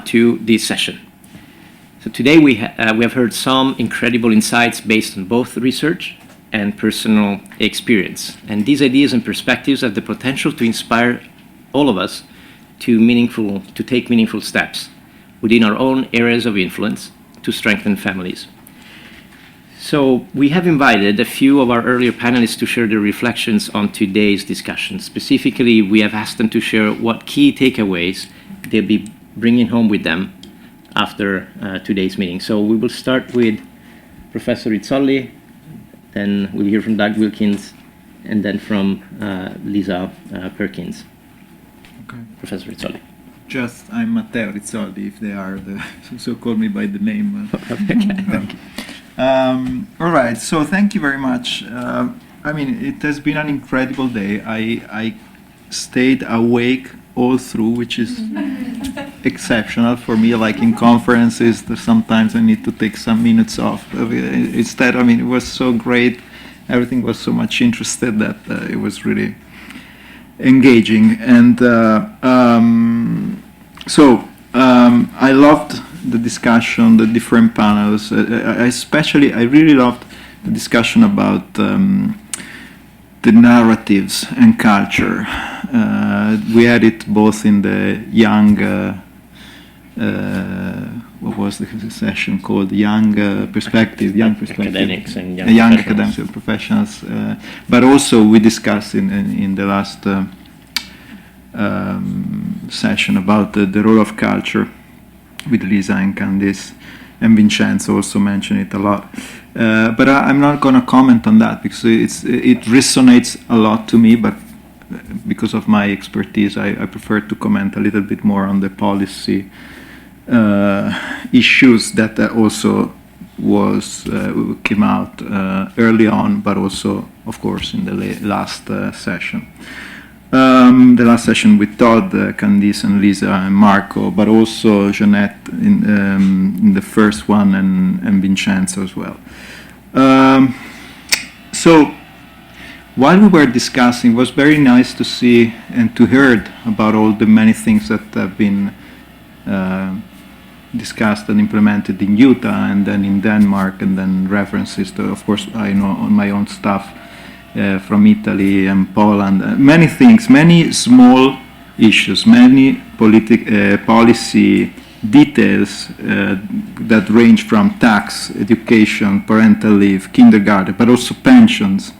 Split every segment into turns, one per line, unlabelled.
to this session. So today we have heard some incredible insights based on both research and personal experience. And these ideas and perspectives have the potential to inspire all of us to take meaningful steps within our own areas of influence to strengthen families. So we have invited a few of our earlier panelists to share their reflections on today's discussion. Specifically, we have asked them to share what key takeaways they'll be bringing home with them after today's meeting. So we will start with Professor Rizzoli, then we'll hear from Doug Wilkins, and then from Lisa Perkins.
Okay.
Professor Rizzoli.
I'm Matteo Rizzoli, if they are so call me by the name. Thank you. All right, so thank you very much. It has been an incredible day. I stayed awake all through, which is exceptional for me. Like in conferences, sometimes I need to take some minutes off. Instead, it was so great. Everything was so much interested that it was really engaging. And I loved the discussion, the different panels. I really loved the discussion about the narratives and culture. We had it both in the young, what was the session called? Young perspective,
academics and
young academics and professionals. But also we discussed in the last session about the role of culture with Lisa and Candice, and Vincenzo also mentioned it a lot. But I'm not going to comment on that because it resonates a lot to me, but because of my expertise, I prefer to comment a little bit more on the policy issues that also came out early on, but also, of course, in the last session. The last session with Todd, Candice, and Lisa, and Marco, but also Jeanette in the first one, and Vincenzo as well. So while we were discussing, it was very nice to see and to hear about all the many things that have been discussed and implemented in Utah and then in Denmark, and then references to, of course, I know on my own stuff from Italy and Poland. Many things, many small issues, many policy details that range from tax, education, parental leave, kindergarten, but also pensions,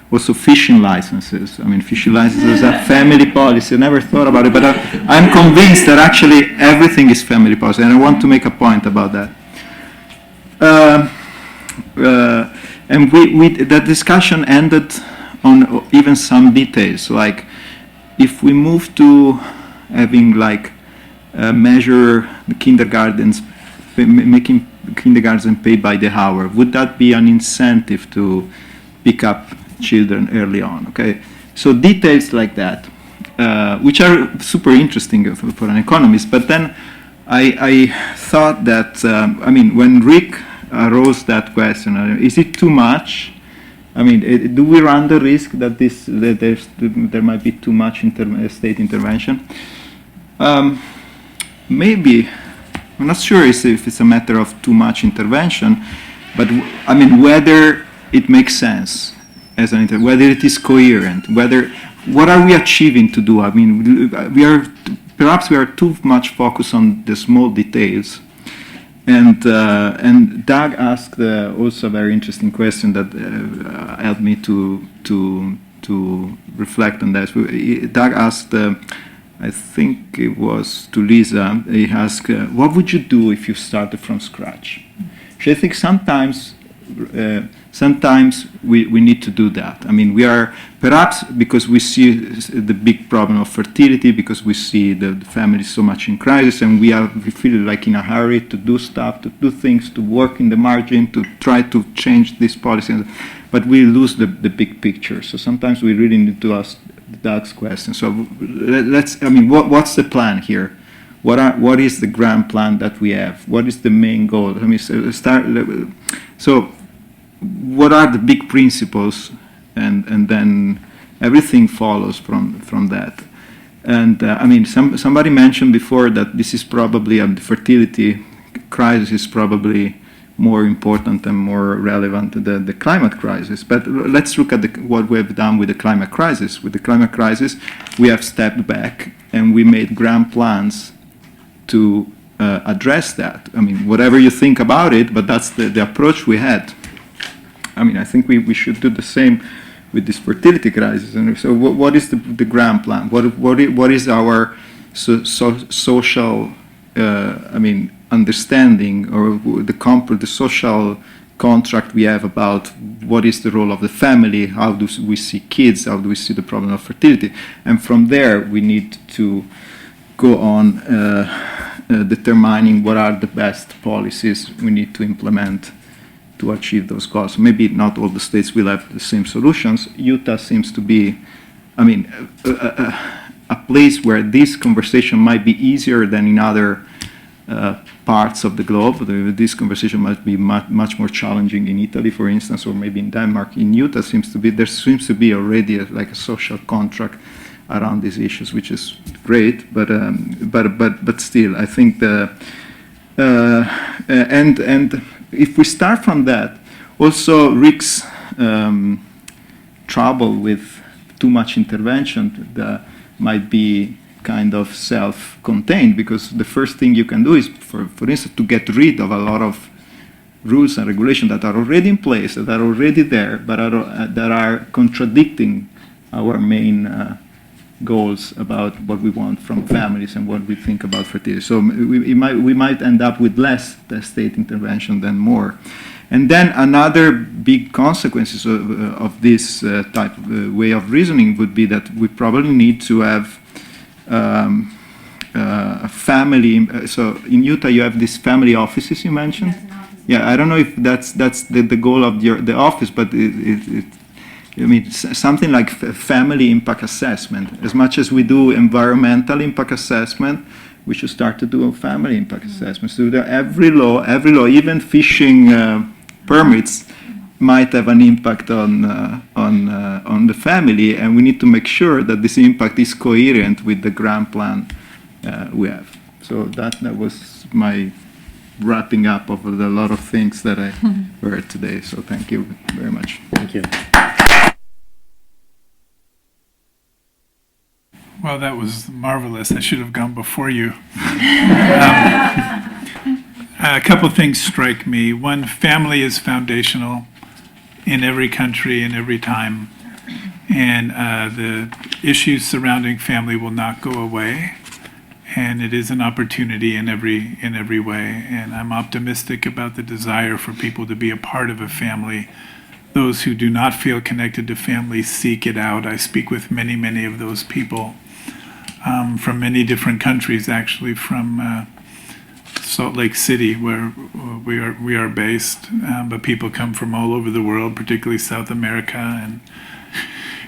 also fishing licenses. Fishing licenses are family policy. I never thought about it, but I'm convinced that actually everything is family policy, and I want to make a point about that. And that discussion ended on even some details, like if we move to having measure the kindergartens, making kindergarten paid by the hour, would that be an incentive to pick up children early on? Okay, so details like that, which are super interesting for an economist. But then I thought that when Rick arose that question, is it too much? Do we run the risk that there might be too much state intervention? Maybe. I'm not sure if it's a matter of too much intervention, but whether it makes sense as whether it is coherent, what are we achieving to do? Perhaps we are too much focused on the small details. And Doug asked also a very interesting question that helped me to reflect on that. Doug asked, I think it was to Lisa, he asked, what would you do if you started from scratch? So I think sometimes we need to do that. We are, perhaps because we see the big problem of fertility, because we see the family so much in crisis, and we feel like in a hurry to do stuff, to do things, to work in the margin, to try to change this policy, but we lose the big picture. So sometimes we really need to ask Doug's question. So what's the plan here? What is the grand plan that we have? What is the main goal? So what are the big principles, and then everything follows from that. And I mean, somebody mentioned before that this is probably the fertility crisis is probably more important and more relevant than the climate crisis. But let's look at what we have done with the climate crisis. With the climate crisis, we have stepped back and we made grand plans to address that. I mean, whatever you think about it, but that's the approach we had. I mean, I think we should do the same with this fertility crisis. And so what is the grand plan? What is our social, I mean, understanding, or the social contract we have about what is the role of the family, how do we see kids, how do we see the problem of fertility, and from there we need to go on determining what are the best policies we need to implement to achieve those goals. Maybe not all the states will have the same solutions. Utah seems to be, I mean, a place where this conversation might be easier than in other parts of the globe. This conversation might be much more challenging in Italy, for instance, or maybe in Denmark. In Utah, there seems to be already like a social contract around these issues, which is great. But still, I think and if we start from that, also Rick's trouble with too much intervention that might be kind of self-contained, because the first thing you can do is, for instance, to get rid of a lot of rules and regulations that are already in place, that are already there, but that are contradicting our main goals about what we want from families and what we think about fertility. So we might end up with less state intervention than more. And then another big consequences of this type of way of reasoning would be that we probably need to have a family. So in Utah, you have these family offices you mentioned. Yeah, I don't know if that's the goal of the office, but I mean, something like family impact assessment. As much as we do environmental impact assessment, we should start to do a family impact assessment. So every law, even fishing permits might have an impact on the family, and we need to make sure that this impact is coherent with the grand plan we have. So that was my wrapping up of a lot of things that I heard today. So thank you very much.
Thank you.
Well, that was marvelous. I should have gone before you. A couple things strike me. One, family is foundational in every country and every time. And the issues surrounding family will not go away. And it is an opportunity in every way. And I'm optimistic about the desire for people to be a part of a family. Those who do not feel connected to family seek it out. I speak with many of those people. From many different countries, actually, from Salt Lake City, where we are based, but people come from all over the world, particularly South America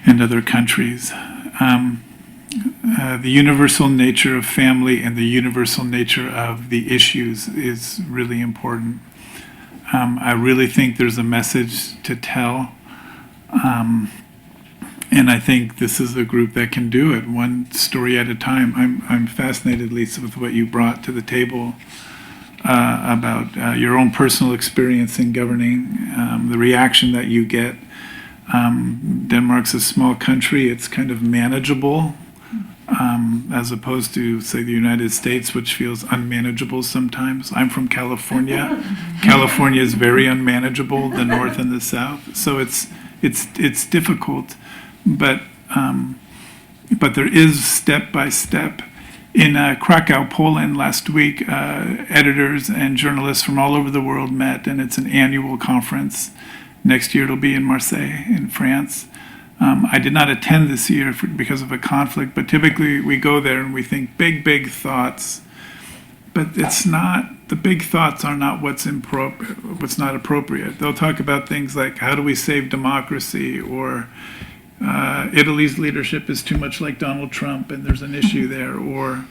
and other countries. The universal nature of family and the universal nature of the issues is really important. I really think there's a message to tell. And I think this is a group that can do it, one story at a time. I'm fascinated, Lisa, with what you brought to the table about your own personal experience in governing, the reaction that you get. Denmark's a small country. It's kind of manageable, as opposed to, say, the United States, which feels unmanageable sometimes. I'm from California. California is very unmanageable, the North and the South. So it's difficult. But there is step by step. In Krakow, Poland, last week, editors and journalists from all over the world met, and it's an annual conference. Next year it'll be in Marseille, in France. I did not attend this year because of a conflict, but typically we go there and we think big thoughts. But it's not, the big thoughts are not what's not appropriate. They'll talk about things like, how do we save democracy, or Italy's leadership is too much like Donald Trump and there's an issue there, or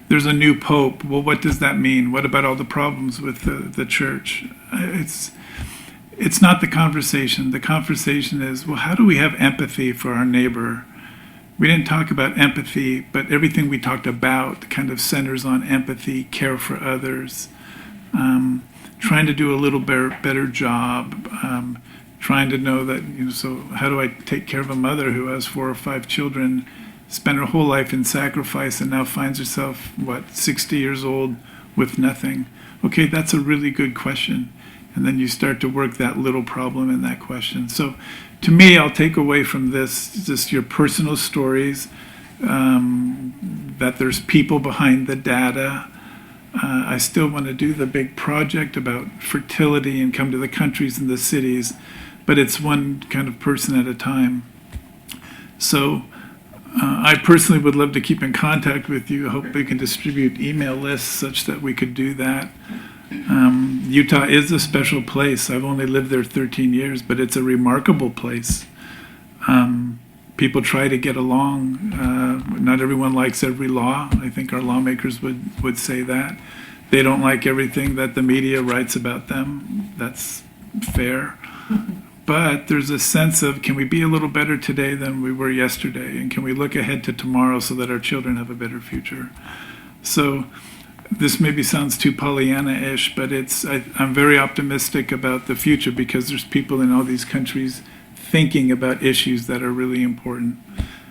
there's a new pope. Well, what does that mean? What about all the problems with the church? It's not the conversation. The conversation is, well, how do we have empathy for our neighbor we didn't talk about empathy, but everything we talked about kind of centers on empathy, care for others, trying to do a little better job, trying to know that, so how do I take care of a mother who has 4 or 5 children, spent her whole life in sacrifice, and now finds herself, 60 years old with nothing? Okay, that's a really good question. And then you start to work that little problem in that question. So to me, I'll take away from this just your personal stories, that there's people behind the data. I still want to do the big project about fertility and come to the countries and the cities, but it's one kind of person at a time. So I personally would love to keep in contact with you. I hope we can distribute email lists such that we could do that. Utah is a special place. I've only lived there 13 years, but it's a remarkable place. People try to get along. Not everyone likes every law. I think our lawmakers would say that. They don't like everything that the media writes about them. That's fair. But there's a sense of, can we be a little better today than we were yesterday? And can we look ahead to tomorrow so that our children have a better future? So this maybe sounds too Pollyanna-ish, but I'm very optimistic about the future because there's people in all these countries thinking about issues that are really important.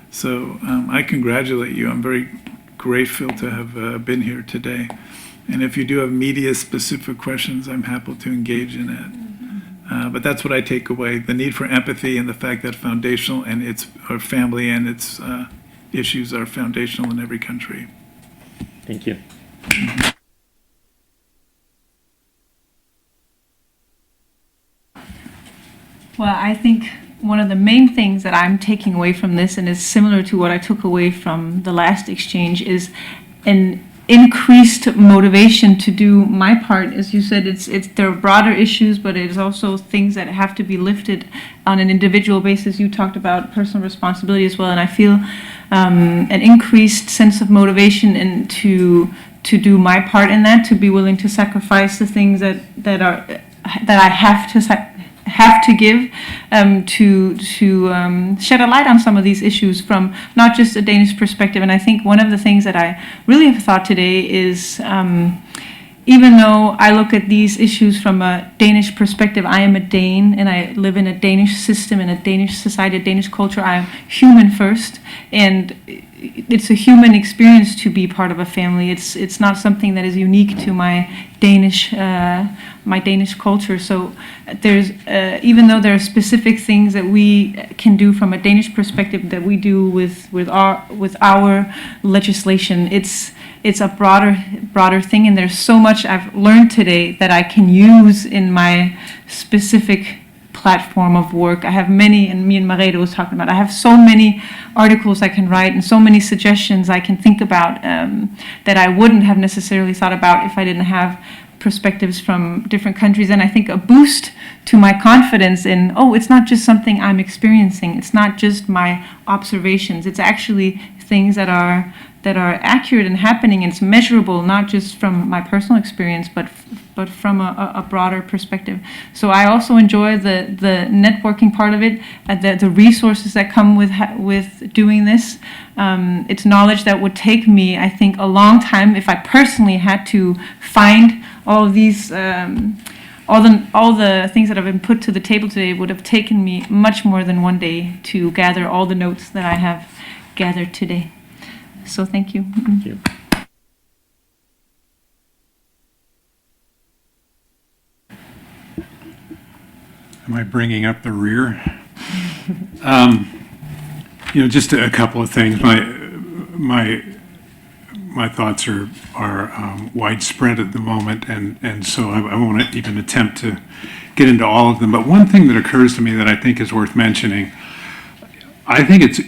So I congratulate you. I'm very grateful to have been here today. And if you do have media-specific questions, I'm happy to engage in it. But that's what I take away, the need for empathy and the fact that foundational and our family and its issues are foundational in every country.
Thank you.
Well, I think one of the main things that I'm taking away from this, and is similar to what I took away from the last exchange, is an increased motivation to do my part. As you said, there are broader issues, but it is also things that have to be lifted on an individual basis. You talked about personal responsibility as well, and I feel an increased sense of motivation and to do my part in that, to be willing to sacrifice the things that I have to give to shed a light on some of these issues from not just a Danish perspective. And I think one of the things that I really have thought today is, even though I look at these issues from a Danish perspective, I am a Dane and I live in a Danish system, in a Danish society, a Danish culture. I am human first, and it's a human experience to be part of a family. It's not something that is unique to my Danish culture. So there's even though there are specific things that we can do from a Danish perspective that we do with our legislation, it's a broader thing, and there's so much I've learned today that I can use in my specific platform of work. I have many, and me and Marete was talking about, I have so many articles I can write and so many suggestions I can think about that I wouldn't have necessarily thought about if I didn't have perspectives from different countries. And I think a boost to my confidence in, it's not just something I'm experiencing, it's not just my observations, it's actually things that are accurate and happening, and it's measurable, not just from my personal experience, but from a broader perspective. So I also enjoy the networking part of it, the resources that come with doing this. It's knowledge that would take me, I think, a long time if I personally had to find all of these. All the things that have been put to the table today would have taken me much more than one day to gather all the notes that I have gathered today. So thank you.
Thank you.
Am I bringing up the rear? Just a couple of things. My thoughts are widespread at the moment, and so I won't even attempt to get into all of them. But one thing that occurs to me that I think is worth mentioning, I think it's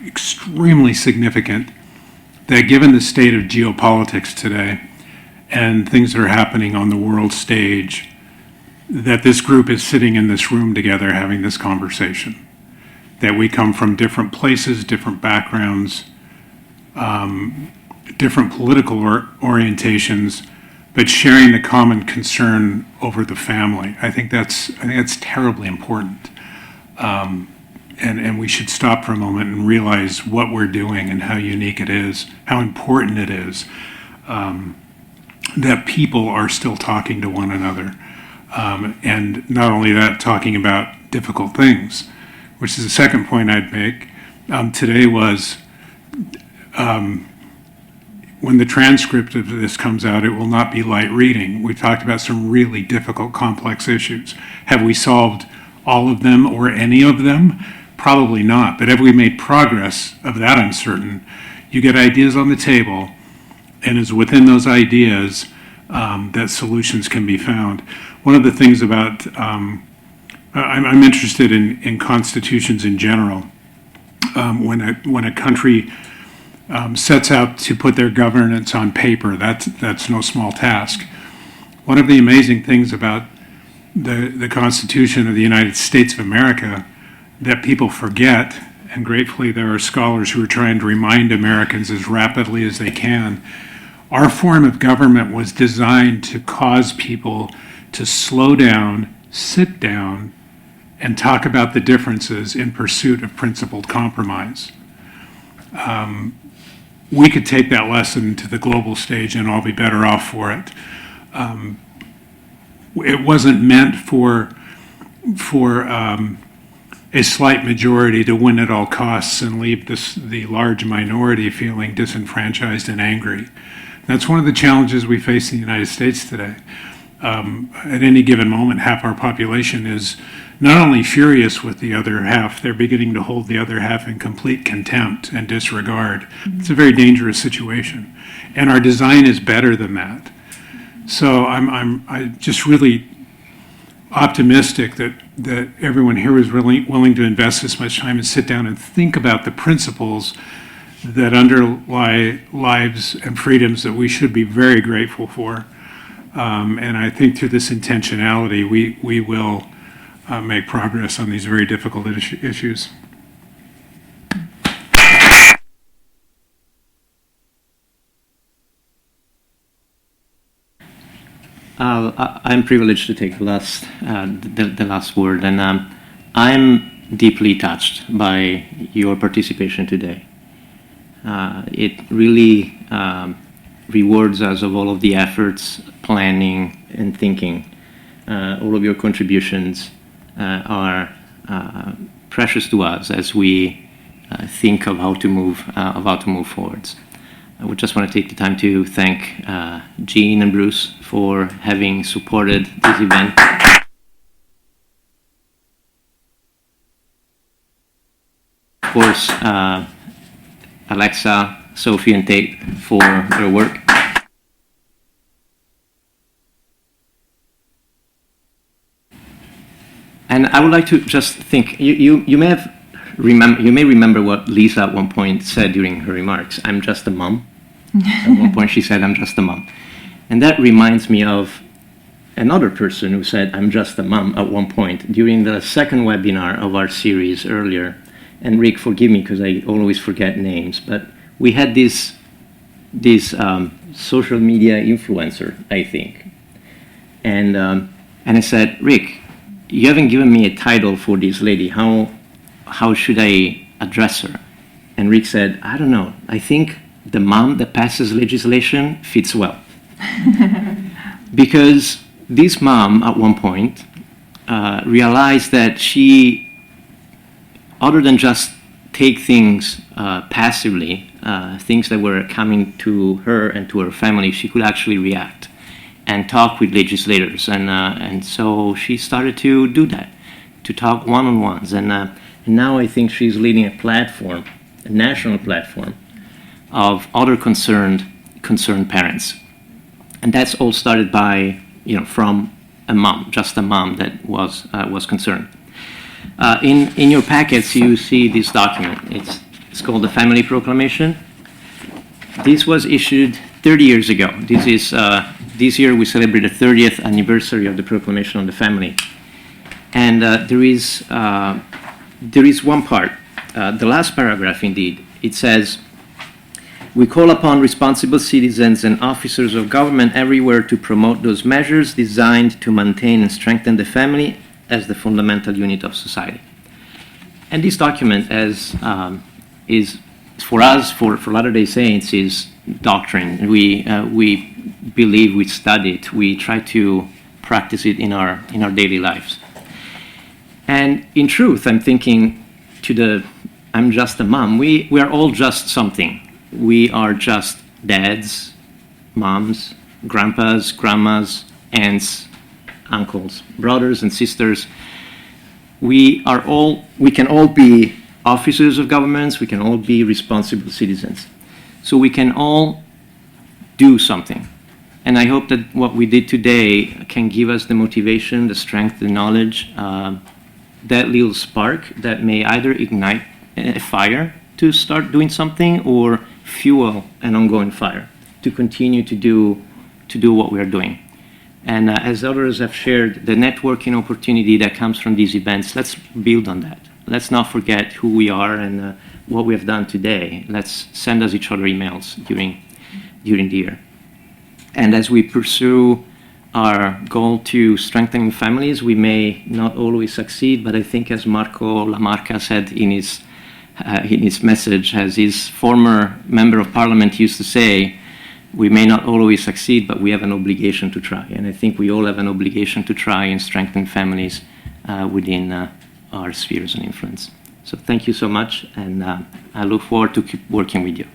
extremely significant that given the state of geopolitics today and things that are happening on the world stage, that this group is sitting in this room together having this conversation. That we come from different places, different backgrounds, different political orientations, but sharing the common concern over the family. I think that's terribly important. and we should stop for a moment and realize what we're doing and how unique it is, how important it is that people are still talking to one another. And not only that, talking about difficult things, which is the second point I'd make. Today was, when the transcript of this comes out, it will not be light reading. We talked about some really difficult, complex issues. Have we solved all of them or any of them? Probably not. But have we made progress? Of that I'm certain. You get ideas on the table, and it's within those ideas that solutions can be found. One of the things about, I'm interested in constitutions in general. When a country sets out to put their governance on paper, that's no small task. One of the amazing things about the Constitution of the United States of America that people forget, and gratefully there are scholars who are trying to remind Americans as rapidly as they can, our form of government was designed to cause people to slow down, sit down, and talk about the differences in pursuit of principled compromise. We could take that lesson to the global stage and all be better off for it. It wasn't meant for a slight majority to win at all costs and leave the large minority feeling disenfranchised and angry. That's one of the challenges we face in the United States today. At any given moment, half our population is not only furious with the other half, they're beginning to hold the other half in complete contempt and disregard. It's a very dangerous situation. And our design is better than that. So I'm just really optimistic that everyone here is really willing to invest this much time and sit down and think about the principles that underlie lives and freedoms that we should be very grateful for. And I think through this intentionality, we will make progress on these very difficult issues.
I'm privileged to take the last word, and I'm deeply touched by your participation today. It really rewards us of all of the efforts, planning, and thinking. All of your contributions are precious to us as we think of how to move forwards. I would just want to take the time to thank Jean and Bruce for having supported this event. Of course, Alexa, Sophie, and Tate for their work. And I would like to just think, you may remember what Lisa at one point said during her remarks, I'm just a mom. At one point she said, I'm just a mom. And that reminds me of another person who said, I'm just a mom at one point during the second webinar of our series earlier. And Rick, forgive me because I always forget names, but we had this social media influencer, I think. And I said, Rick, you haven't given me a title for this lady. How should I address her? And Rick said, I don't know. I think the mom that passes legislation fits well. Because this mom, at one point, realized that she, other than just take things passively, things that were coming to her and to her family, she could actually react and talk with legislators. And so she started to do that, to talk one-on-ones. And now I think she's leading a platform, a national platform, of other concerned parents. And that's all started by, from a mom, just a mom that was concerned. In your packets, you see this document. It's called the Family Proclamation. This was issued 30 years ago. This year we celebrate the 30th anniversary of the Proclamation on the Family. And there is one part, the last paragraph indeed. It says, we call upon responsible citizens and officers of government everywhere to promote those measures designed to maintain and strengthen the family as the fundamental unit of society. And this document is for us, for Latter-day Saints, is doctrine. We believe, we study it, we try to practice it in our daily lives. And in truth, I'm thinking I'm just a mom. We are all just something. We are just dads, moms, grandpas, grandmas, aunts, uncles, brothers and sisters. We can all be officers of governments, we can all be responsible citizens. So we can all do something. And I hope that what we did today can give us the motivation, the strength, the knowledge, that little spark that may either ignite a fire to start doing something or fuel an ongoing fire to continue to do what we are doing. And as others have shared, the networking opportunity that comes from these events, let's build on that. Let's not forget who we are and what we have done today. Let's send us each other emails during the year. And as we pursue our goal to strengthen families, we may not always succeed, but I think as Marco Lamarca said in his message, as his former member of parliament used to say, we may not always succeed, but we have an obligation to try. And I think we all have an obligation to try and strengthen families within our spheres of influence. So thank you so much, and I look forward to keep working with you.